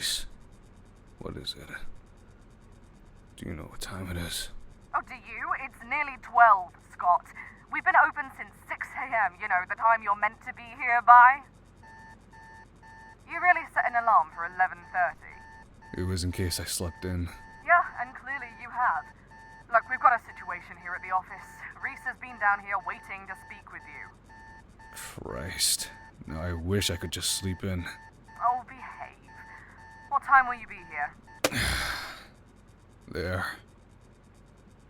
Rhys. What is it? Do you know what time it is? Oh, do you? It's nearly 12, Scott. We've been open since 6 a.m., you know, the time you're meant to be here by. You really set an alarm for 11:30. It was in case I slept in. Yeah, and clearly you have. Look, we've got a situation here at the office. Rhys has been down here waiting to speak with you. Christ. Now I wish I could just sleep in. Oh, behave. What time will you be here? There.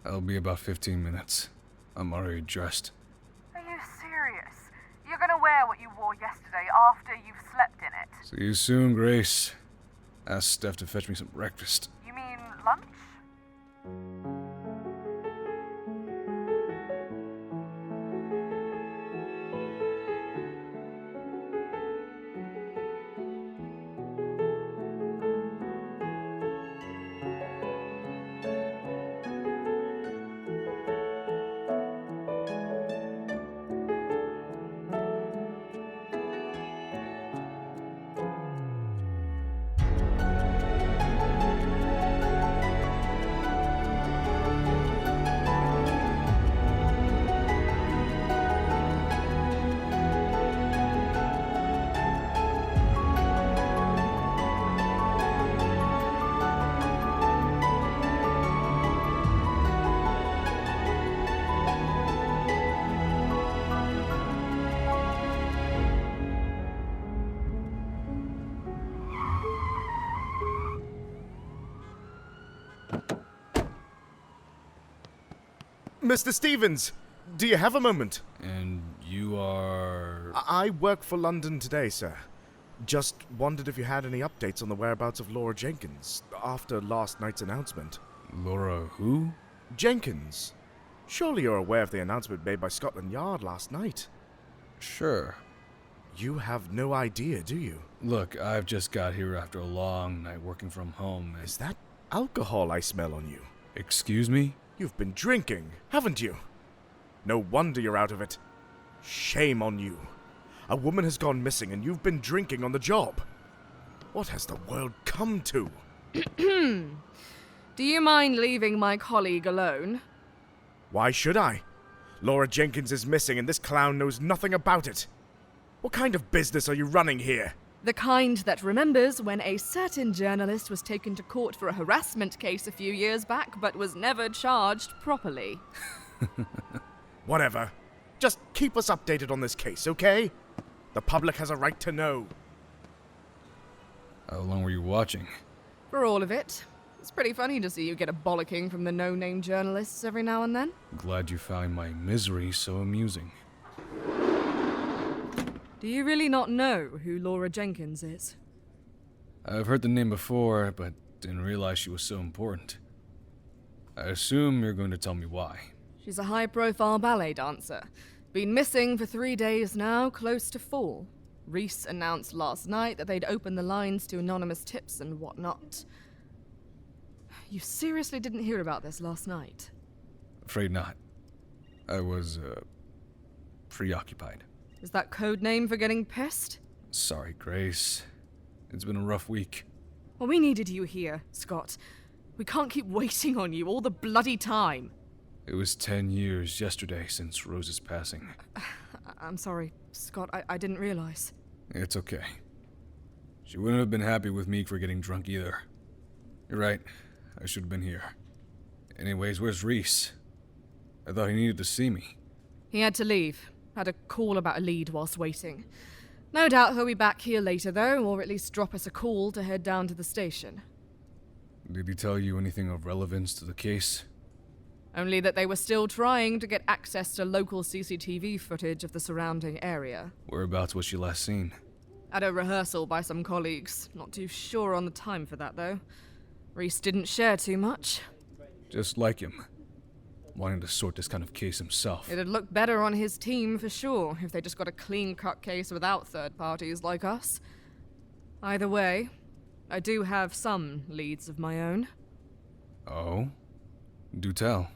I'll be about 15 minutes. I'm already dressed. Are you serious? You're gonna wear what you wore yesterday after you've slept in it? See you soon, Grace. Ask Steph to fetch me some breakfast. You mean lunch? Mr. Stevens, do you have a moment? And you are... I work for London Today, sir. Just wondered if you had any updates on the whereabouts of Laura Jenkins after last night's announcement. Laura who? Jenkins. Surely you're aware of the announcement made by Scotland Yard last night. Sure. You have no idea, do you? Look, I've just got here after a long night working from home and... Is that alcohol I smell on you? Excuse me? You've been drinking, haven't you? No wonder you're out of it. Shame on you. A woman has gone missing and you've been drinking on the job. What has the world come to? Do you mind leaving my colleague alone? Why should I? Laura Jenkins is missing and this clown knows nothing about it. What kind of business are you running here? The kind that remembers when a certain journalist was taken to court for a harassment case a few years back, but was never charged properly. Whatever. Just keep us updated on this case, okay? The public has a right to know. How long were you watching? For all of it. It's pretty funny to see you get a bollocking from the no-name journalists every now and then. Glad you found my misery so amusing. Do you really not know who Laura Jenkins is? I've heard the name before, but didn't realize she was so important. I assume you're going to tell me why. She's a high-profile ballet dancer. Been missing for 3 days now, close to 4. Rhys announced last night that they'd opened the lines to anonymous tips and whatnot. You seriously didn't hear about this last night? Afraid not. I was, preoccupied. Is that code name for getting pissed? Sorry, Grace. It's been a rough week. Well, we needed you here, Scott. We can't keep waiting on you all the bloody time. It was 10 years yesterday since Rose's passing. I'm sorry, Scott. I didn't realize. It's okay. She wouldn't have been happy with me for getting drunk either. You're right. I should have been here. Anyways, where's Rhys? I thought he needed to see me. He had to leave. Had a call about a lead whilst waiting. No doubt he'll be back here later, though, or at least drop us a call to head down to the station. Did he tell you anything of relevance to the case? Only that they were still trying to get access to local CCTV footage of the surrounding area. Whereabouts was she last seen? At a rehearsal by some colleagues. Not too sure on the time for that, though. Rhys didn't share too much. Just like him. Wanting to sort this kind of case himself. It'd look better on his team, for sure, if they just got a clean-cut case without third parties like us. Either way, I do have some leads of my own. Oh? Do tell.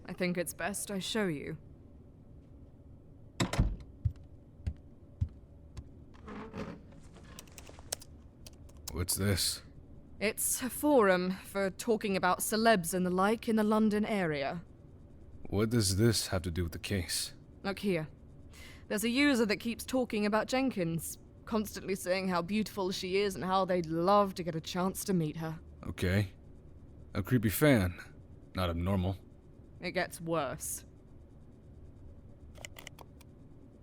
I think it's best I show you. What's this? It's a forum for talking about celebs and the like in the London area. What does this have to do with the case? Look here. There's a user that keeps talking about Jenkins, constantly saying how beautiful she is and how they'd love to get a chance to meet her. Okay. A creepy fan. Not abnormal. It gets worse.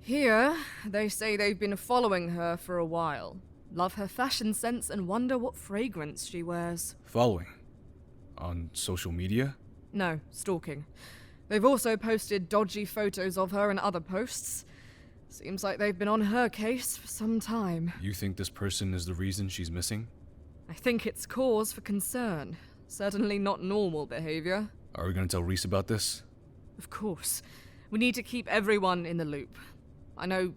Here, they say they've been following her for a while. Love her fashion sense and wonder what fragrance she wears. Following? On social media? No, stalking. They've also posted dodgy photos of her and other posts. Seems like they've been on her case for some time. You think this person is the reason she's missing? I think it's cause for concern. Certainly not normal behavior. Are we gonna tell Rhys about this? Of course. We need to keep everyone in the loop. I know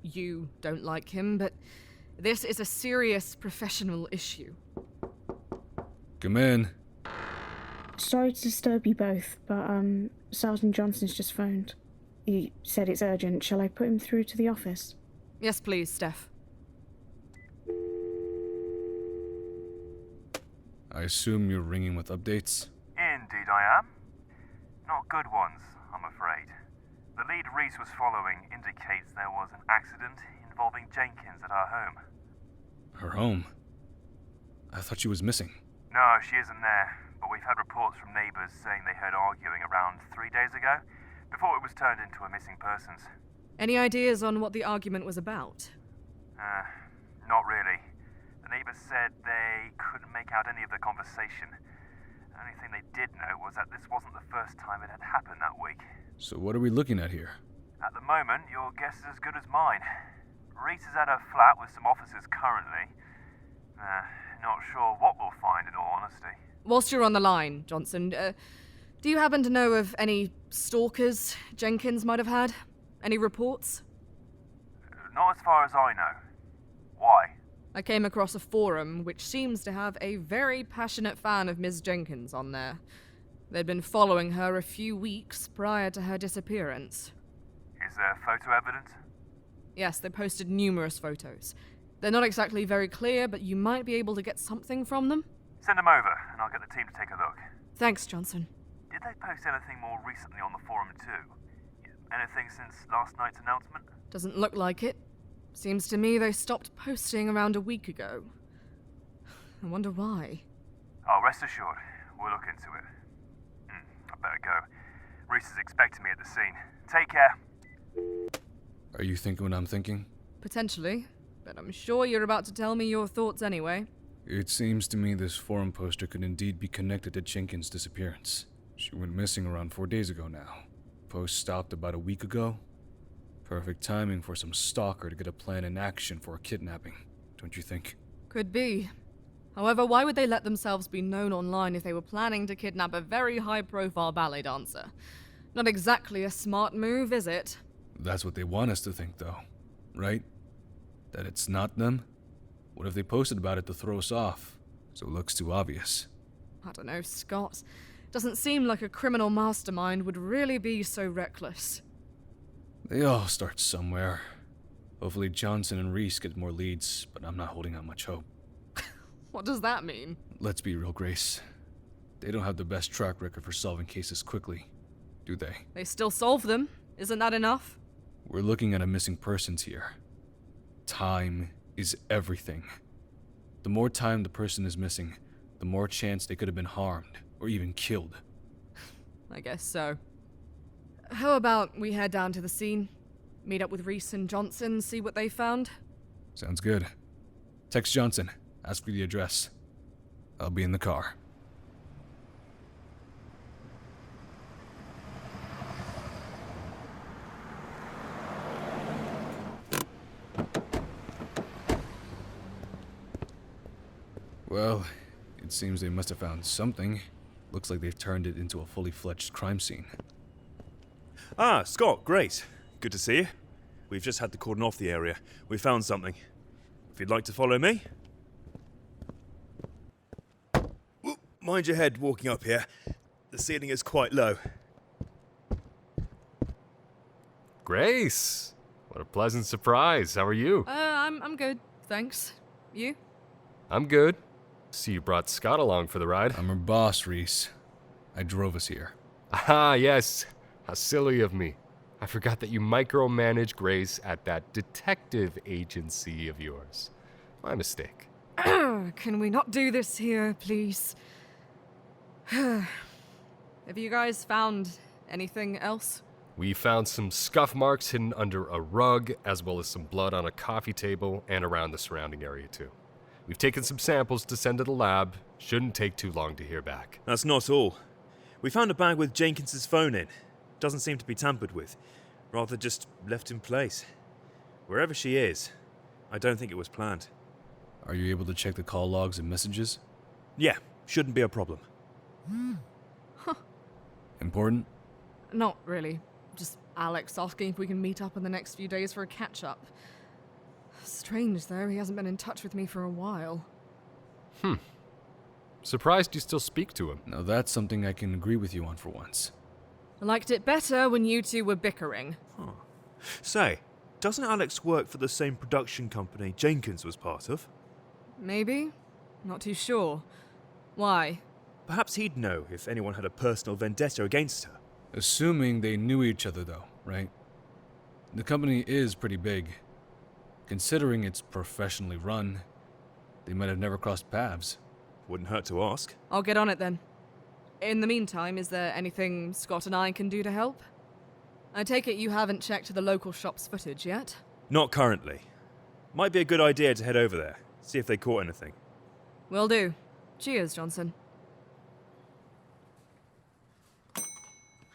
you don't like him, but this is a serious professional issue. Come in. Sorry to disturb you both, but Sergeant Johnson's just phoned. He said it's urgent. Shall I put him through to the office? Yes, please, Steph. I assume you're ringing with updates? Indeed I am. Not good ones, I'm afraid. The lead Rhys was following indicates there was an accident involving Jenkins at our home. Her home? I thought she was missing. No, she isn't there, but we've had reports from neighbours saying they heard arguing around 3 days ago, before it was turned into a missing persons. Any ideas on what the argument was about? Not really. The neighbours said they couldn't make out any of the conversation. The only thing they did know was that this wasn't the first time it had happened that week. So what are we looking at here? At the moment, your guess is as good as mine. Rhys is at her flat with some officers currently. Not sure what we'll find, in all honesty. Whilst you're on the line, Johnson, do you happen to know of any stalkers Jenkins might have had? Any reports? Not as far as I know. Why? I came across a forum which seems to have a very passionate fan of Ms. Jenkins on there. They'd been following her a few weeks prior to her disappearance. Is there photo evidence? Yes, they posted numerous photos. They're not exactly very clear, but you might be able to get something from them. Send them over, and I'll get the team to take a look. Thanks, Johnson. Did they post anything more recently on the forum too? Anything since last night's announcement? Doesn't look like it. Seems to me they stopped posting around a week ago. I wonder why. Oh, rest assured, we'll look into it. I better go. Rhys is expecting me at the scene. Take care. Are you thinking what I'm thinking? Potentially, but I'm sure you're about to tell me your thoughts anyway. It seems to me this forum poster could indeed be connected to Jenkins' disappearance. She went missing around 4 days ago now. Post stopped about a week ago. Perfect timing for some stalker to get a plan in action for a kidnapping, don't you think? Could be. However, why would they let themselves be known online if they were planning to kidnap a very high-profile ballet dancer? Not exactly a smart move, is it? That's what they want us to think, though. Right? That it's not them? What if they posted about it to throw us off, so it looks too obvious? I don't know, Scott. Doesn't seem like a criminal mastermind would really be so reckless. They all start somewhere. Hopefully Johnson and Rhys get more leads, but I'm not holding out much hope. What does that mean? Let's be real, Grace. They don't have the best track record for solving cases quickly, do they? They still solve them. Isn't that enough? We're looking at a missing persons here. Time is everything. The more time the person is missing, the more chance they could have been harmed or even killed. I guess so. How about we head down to the scene, meet up with Rhys and Johnson, see what they found? Sounds good. Text Johnson. Ask for the address. I'll be in the car. Well, it seems they must have found something. Looks like they've turned it into a fully fledged crime scene. Ah, Scott, great. Good to see you. We've just had to cordon off the area. We found something. If you'd like to follow me. Ooh, mind your head walking up here. The ceiling is quite low. Grace! What a pleasant surprise. How are you? I'm good, thanks. You? I'm good. See you brought Scott along for the ride. I'm her boss, Rhys. I drove us here. Ah, yes. How silly of me. I forgot that you micromanage Grace at that detective agency of yours. My mistake. Can we not do this here, please? Have you guys found anything else? We found some scuff marks hidden under a rug, as well as some blood on a coffee table and around the surrounding area, too. We've taken some samples to send to the lab. Shouldn't take too long to hear back. That's not all. We found a bag with Jenkins's phone in. Doesn't seem to be tampered with. Rather just left in place. Wherever she is, I don't think it was planned. Are you able to check the call logs and messages? Yeah, shouldn't be a problem. Important? Not really. Just Alex asking if we can meet up in the next few days for a catch-up. Strange, though, he hasn't been in touch with me for a while. Surprised you still speak to him. Now that's something I can agree with you on for once. I liked it better when you two were bickering. Say, doesn't Alex work for the same production company Jenkins was part of? Maybe? Not too sure. Why? Perhaps he'd know if anyone had a personal vendetta against her. Assuming they knew each other, though, right? The company is pretty big. Considering it's professionally run, they might have never crossed paths. Wouldn't hurt to ask. I'll get on it then. In the meantime, is there anything Scott and I can do to help? I take it you haven't checked the local shop's footage yet? Not currently. Might be a good idea to head over there, see if they caught anything. Will do. Cheers, Johnson.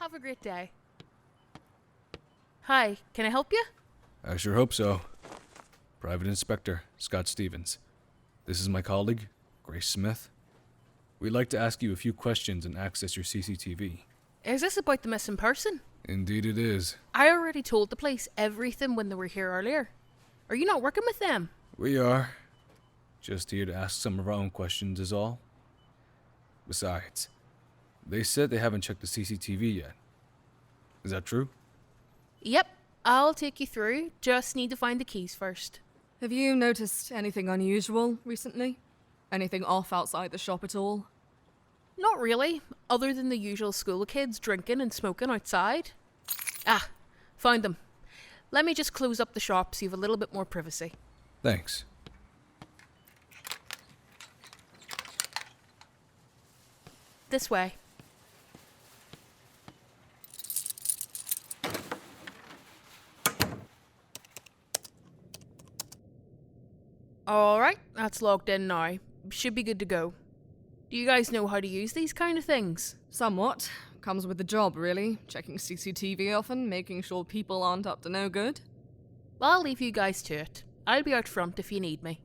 Have a great day. Hi, can I help you? I sure hope so. Private Inspector Scott Stevens. This is my colleague, Grace Smith. We'd like to ask you a few questions and access your CCTV. Is this about the missing person? Indeed it is. I already told the police everything when they were here earlier. Are you not working with them? We are. Just here to ask some of our own questions is all. Besides, they said they haven't checked the CCTV yet. Is that true? Yep, I'll take you through. Just need to find the keys first. Have you noticed anything unusual recently? Anything off outside the shop at all? Not really, other than the usual school kids drinking and smoking outside. Ah, found them. Let me just close up the shop so you have a little bit more privacy. Thanks. This way. Alright, that's logged in now. Should be good to go. Do you guys know how to use these kind of things? Somewhat. Comes with the job, really. Checking CCTV often, making sure people aren't up to no good. Well, I'll leave you guys to it. I'll be out front if you need me.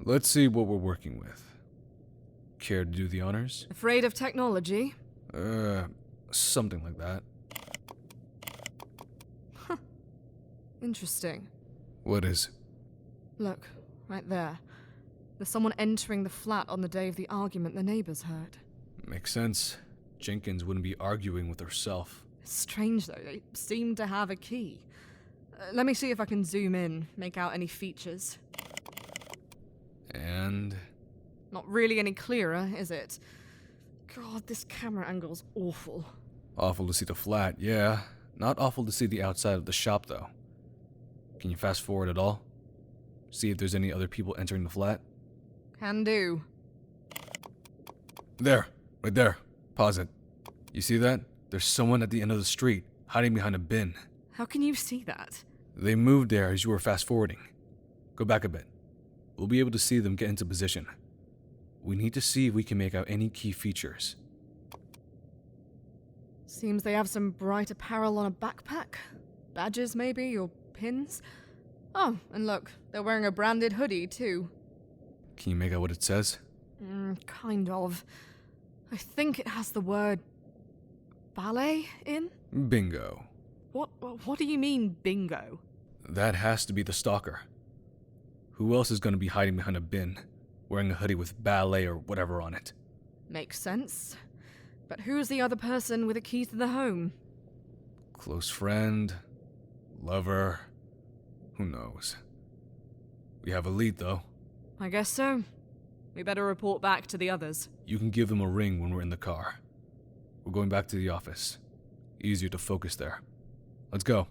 Let's see what we're working with. Care to do the honors? Afraid of technology? Something like that. Interesting. What is? Look, right there. There's someone entering the flat on the day of the argument the neighbors heard. Makes sense. Jenkins wouldn't be arguing with herself. It's strange, though. They seem to have a key. Let me see if I can zoom in, make out any features. And? Not really any clearer, is it? God, this camera angle's awful. Awful to see the flat, yeah. Not awful to see the outside of the shop, though. Can you fast forward at all? See if there's any other people entering the flat? Can do. There. Right there. Pause it. You see that? There's someone at the end of the street, hiding behind a bin. How can you see that? They moved there as you were fast-forwarding. Go back a bit. We'll be able to see them get into position. We need to see if we can make out any key features. Seems they have some bright apparel on a backpack. Badges, maybe, or pins. Oh, and look, they're wearing a branded hoodie, too. Can you make out what it says? Kind of. I think it has the word ballet in? Bingo. What do you mean, bingo? That has to be the stalker. Who else is going to be hiding behind a bin, wearing a hoodie with ballet or whatever on it? Makes sense. But who's the other person with the keys to the home? Close friend, lover, who knows? We have a lead, though. I guess so. We better report back to the others. You can give them a ring when we're in the car. We're going back to the office. Easier to focus there. Let's go.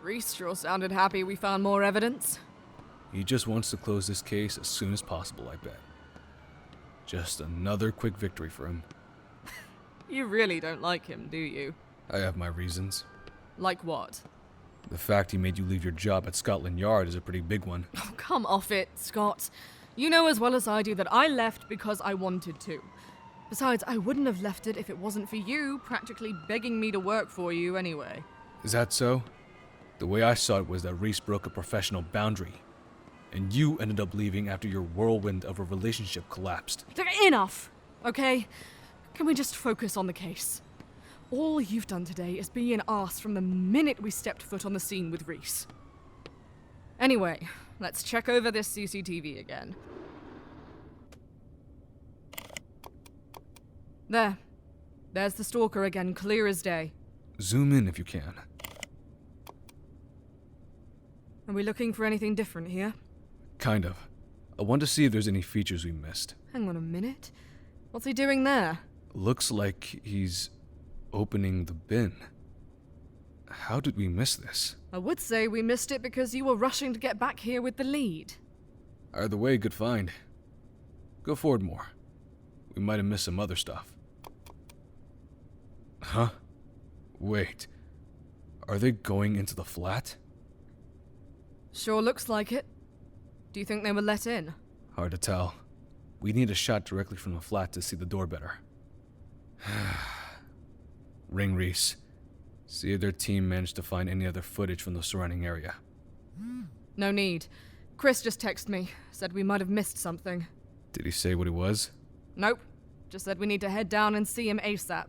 Rhys sure sounded happy we found more evidence. He just wants to close this case as soon as possible, I bet. Just another quick victory for him. You really don't like him, do you? I have my reasons. Like what? The fact he made you leave your job at Scotland Yard is a pretty big one. Oh, come off it, Scott. You know as well as I do that I left because I wanted to. Besides, I wouldn't have left it if it wasn't for you practically begging me to work for you anyway. Is that so? The way I saw it was that Rhys broke a professional boundary, and you ended up leaving after your whirlwind of a relationship collapsed. Enough, okay? Can we just focus on the case? All you've done today is be an arse from the minute we stepped foot on the scene with Rhys. Anyway, let's check over this CCTV again. There's the stalker again, clear as day. Zoom in if you can. Are we looking for anything different here? Kind of. I want to see if there's any features we missed. Hang on a minute. What's he doing there? Looks like he's opening the bin. How did we miss this? I would say we missed it because you were rushing to get back here with the lead. Either way, good find. Go forward more. We might have missed some other stuff. Huh? Wait. Are they going into the flat? Sure looks like it. Do you think they were let in? Hard to tell. We need a shot directly from the flat to see the door better. Ring Rhys. See if their team managed to find any other footage from the surrounding area. No need. Chris just texted me. Said we might have missed something. Did he say what it was? Nope. Just said we need to head down and see him ASAP.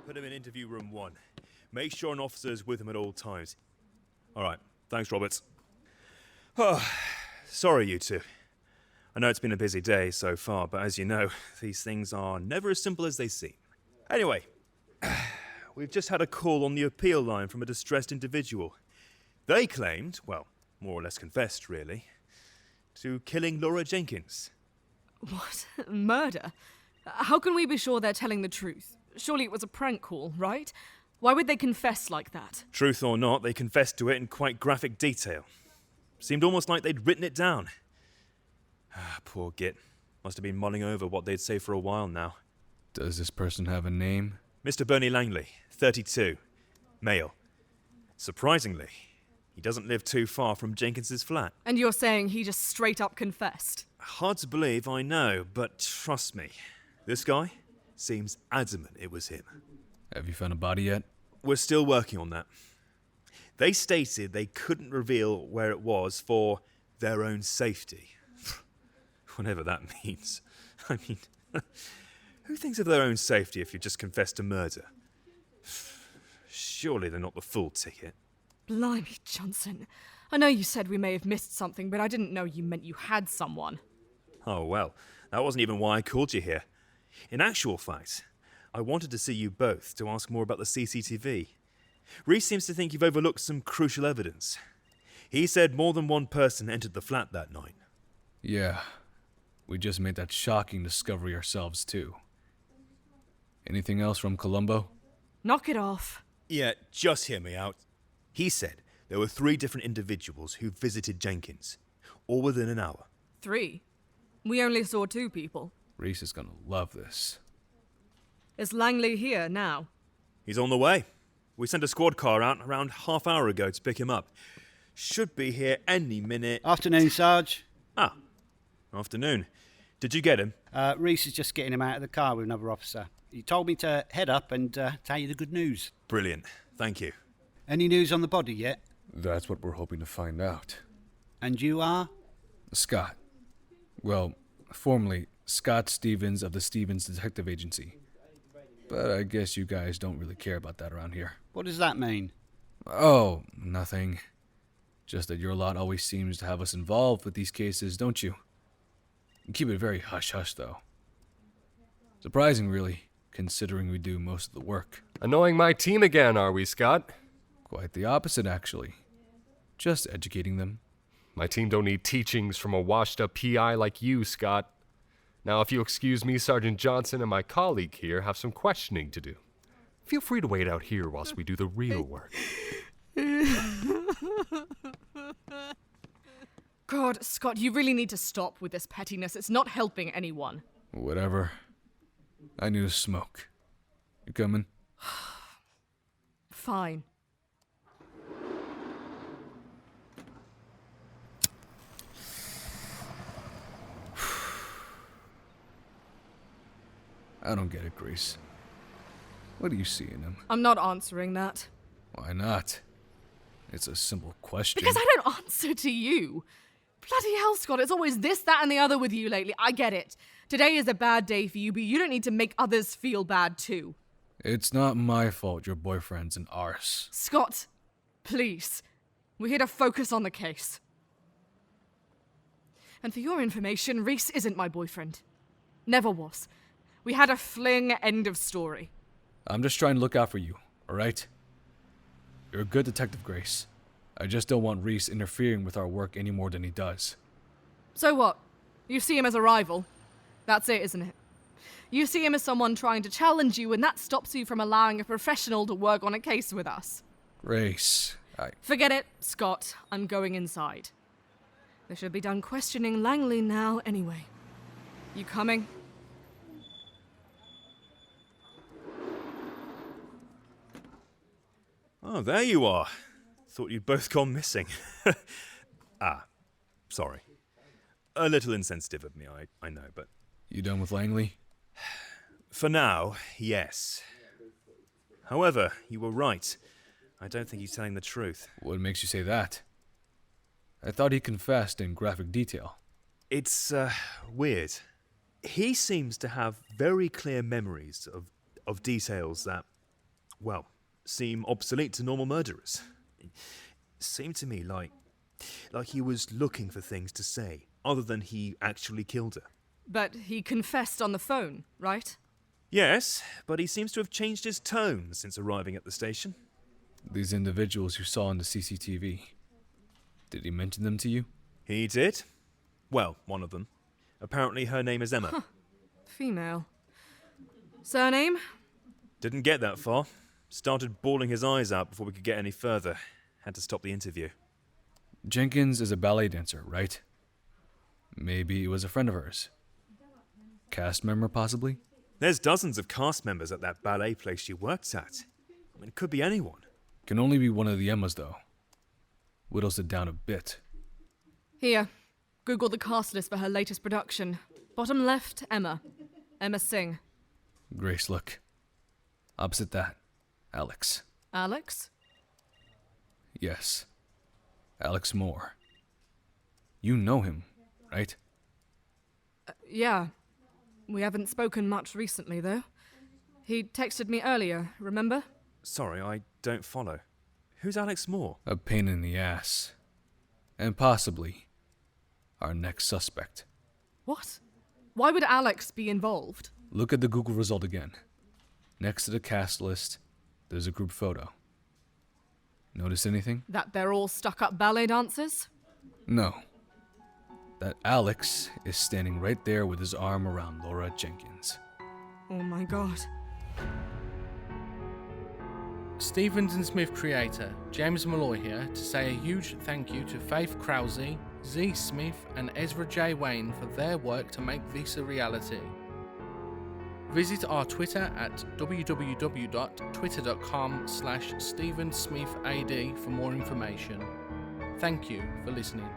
Put him in interview room 1. Make sure an officer is with him at all times. Alright, thanks, Roberts. Oh, sorry, you two. I know it's been a busy day so far, but as you know, these things are never as simple as they seem. Anyway, we've just had a call on the appeal line from a distressed individual. They claimed, well, more or less confessed, really, to killing Laura Jenkins. What? Murder? How can we be sure they're telling the truth? Surely it was a prank call, right? Why would they confess like that? Truth or not, they confessed to it in quite graphic detail. Seemed almost like they'd written it down. Poor git. Must have been mulling over what they'd say for a while now. Does this person have a name? Mr. Bernie Langley, 32. Male. Surprisingly, he doesn't live too far from Jenkins's flat. And you're saying he just straight up confessed? Hard to believe, I know, but trust me. This guy seems adamant it was him. Have you found a body yet? We're still working on that. They stated they couldn't reveal where it was for their own safety. Whatever that means. I mean, who thinks of their own safety if you just confess to murder? Surely they're not the full ticket. Blimey, Johnson. I know you said we may have missed something, but I didn't know you meant you had someone. Oh, well, that wasn't even why I called you here. In actual fact, I wanted to see you both to ask more about the CCTV. Rhys seems to think you've overlooked some crucial evidence. He said more than one person entered the flat that night. Yeah. We just made that shocking discovery ourselves, too. Anything else from Columbo? Knock it off. Yeah, just hear me out. He said there were 3 different individuals who visited Jenkins, all within an hour. 3? We only saw 2 people. Rhys is gonna love this. Is Langley here now? He's on the way. We sent a squad car out around half hour ago to pick him up. Should be here any minute. Afternoon, Sarge. Ah, afternoon. Did you get him? Rhys is just getting him out of the car with another officer. He told me to head up and tell you the good news. Brilliant. Thank you. Any news on the body yet? That's what we're hoping to find out. And you are? Scott. Well, formerly Scott Stevens of the Stevens Detective Agency. But I guess you guys don't really care about that around here. What does that mean? Oh, nothing. Just that your lot always seems to have us involved with these cases, don't you? You keep it very hush-hush, though. Surprising, really, considering we do most of the work. Annoying my team again, are we, Scott? Quite the opposite, actually. Just educating them. My team don't need teachings from a washed-up PI like you, Scott. Now, if you'll excuse me, Sergeant Johnson and my colleague here have some questioning to do. Feel free to wait out here whilst we do the real work. God, Scott, you really need to stop with this pettiness. It's not helping anyone. Whatever. I need a smoke. You coming? Fine. I don't get it, Grace. What do you see in him? I'm not answering that. Why not? It's a simple question. Because I don't answer to you. Bloody hell, Scott, it's always this, that, and the other with you lately. I get it. Today is a bad day for you, but you don't need to make others feel bad too. It's not my fault your boyfriend's an arse. Scott, please. We're here to focus on the case. And for your information, Rhys isn't my boyfriend. Never was. We had a fling, end of story. I'm just trying to look out for you, alright? You're a good detective, Grace. I just don't want Rhys interfering with our work any more than he does. So what? You see him as a rival? That's it, isn't it? You see him as someone trying to challenge you, and that stops you from allowing a professional to work on a case with us. Grace, Forget it, Scott. I'm going inside. They should be done questioning Langley now anyway. You coming? Oh, there you are. Thought you'd both gone missing. Sorry. A little insensitive of me, I know, but... You done with Langley? For now, yes. However, you were right. I don't think he's telling the truth. What makes you say that? I thought he confessed in graphic detail. It's, weird. He seems to have very clear memories of details that, well, seem obsolete to normal murderers. It seemed to me like he was looking for things to say, other than he actually killed her. But he confessed on the phone, right? Yes, but he seems to have changed his tone since arriving at the station. These individuals you saw on the CCTV, did he mention them to you? He did. Well, one of them. Apparently her name is Emma. Huh. Female. Surname? Didn't get that far. Started bawling his eyes out before we could get any further. Had to stop the interview. Jenkins is a ballet dancer, right? Maybe it was a friend of hers. Cast member, possibly? There's dozens of cast members at that ballet place she worked at. I mean, it could be anyone. Can only be one of the Emmas, though. Whittles it down a bit. Here. Google the cast list for her latest production. Bottom left, Emma. Emma Singh. Grace, look. Opposite that, Alex. Alex? Yes. Alex Moore. You know him, right? Yeah. We haven't spoken much recently, though. He texted me earlier, remember? Sorry, I don't follow. Who's Alex Moore? A pain in the ass. And possibly our next suspect. What? Why would Alex be involved? Look at the Google result again. Next to the cast list, there's a group photo. Notice anything? That they're all stuck-up ballet dancers? No. That Alex is standing right there with his arm around Laura Jenkins. Oh my god. Stevens and Smith creator James Molloy here to say a huge thank you to Fayth Krause, Zee Smith and Ezra J for their work to make this a reality. Visit our Twitter at www.twitter.com/StevensSmithAD for more information. Thank you for listening.